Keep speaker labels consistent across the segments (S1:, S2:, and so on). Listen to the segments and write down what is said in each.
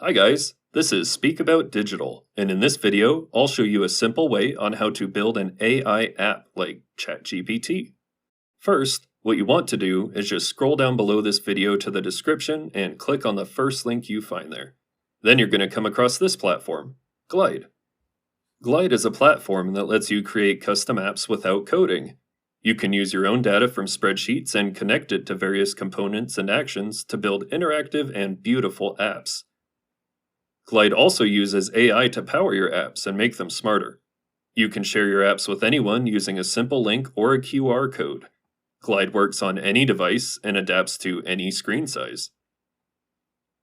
S1: Hi guys, this is Speak About Digital, and in this video, I'll show you a simple way on how to build an AI app like ChatGPT. First, what you want to do is just scroll down below this video to the description and click on the first link you find there. Then you're going to come across this platform, Glide. Glide is a platform that lets you create custom apps without coding. You can use your own data from spreadsheets and connect it to various components and actions to build interactive and beautiful apps. Glide also uses AI to power your apps and make them smarter. You can share your apps with anyone using a simple link or a QR code. Glide works on any device and adapts to any screen size.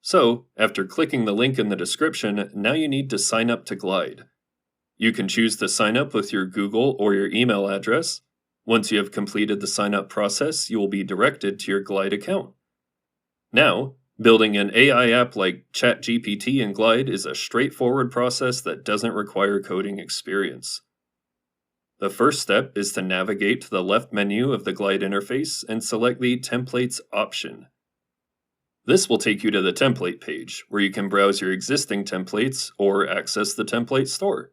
S1: So, after clicking the link in the description, now you need to sign up to Glide. You can choose to sign up with your Google or your email address. Once you have completed the sign up process, you will be directed to your Glide account. Now, building an AI app like ChatGPT in Glide is a straightforward process that doesn't require coding experience. The first step is to navigate to the left menu of the Glide interface and select the Templates option. This will take you to the template page, where you can browse your existing templates or access the template store.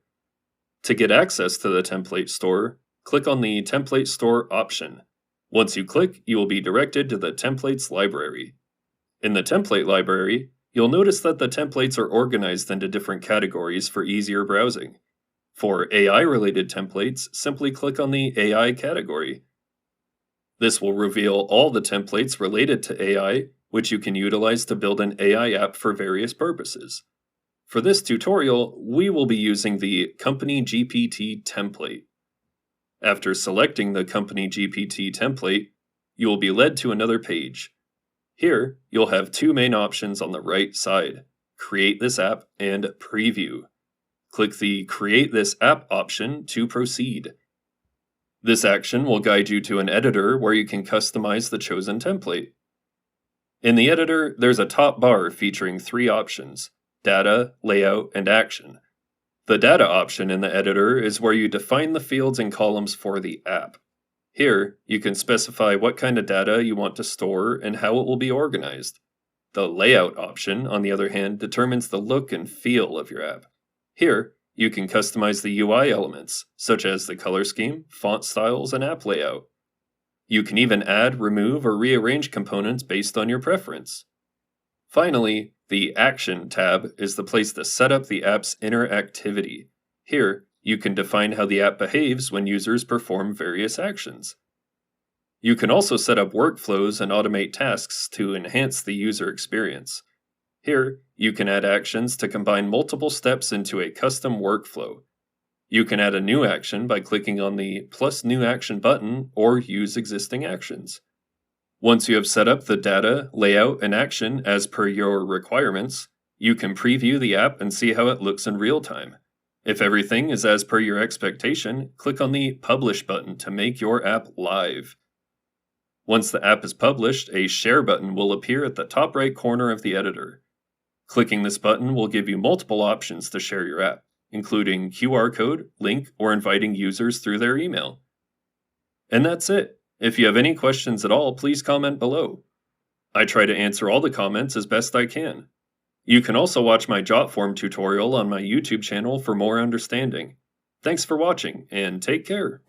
S1: To get access to the template store, click on the Template Store option. Once you click, you will be directed to the Templates library. In the template library, you'll notice that the templates are organized into different categories for easier browsing. For AI-related templates, simply click on the AI category. This will reveal all the templates related to AI, which you can utilize to build an AI app for various purposes. For this tutorial, we will be using the Company GPT template. After selecting the Company GPT template, you will be led to another page. Here, you'll have two main options on the right side, Create this app and Preview. Click the Create this app option to proceed. This action will guide you to an editor where you can customize the chosen template. In the editor, there's a top bar featuring three options, Data, Layout, and Action. The Data option in the editor is where you define the fields and columns for the app. Here, you can specify what kind of data you want to store and how it will be organized. The Layout option, on the other hand, determines the look and feel of your app. Here, you can customize the UI elements, such as the color scheme, font styles, and app layout. You can even add, remove, or rearrange components based on your preference. Finally, the Action tab is the place to set up the app's interactivity. Here, you can define how the app behaves when users perform various actions. You can also set up workflows and automate tasks to enhance the user experience. Here, you can add actions to combine multiple steps into a custom workflow. You can add a new action by clicking on the Plus New Action button or use existing actions. Once you have set up the data, layout, and action as per your requirements, you can preview the app and see how it looks in real time. If everything is as per your expectation, click on the Publish button to make your app live. Once the app is published, a Share button will appear at the top right corner of the editor. Clicking this button will give you multiple options to share your app, including QR code, link, or inviting users through their email. And that's it. If you have any questions at all, please comment below. I try to answer all the comments as best I can. You can also watch my Jotform tutorial on my YouTube channel for more understanding. Thanks for watching, and take care.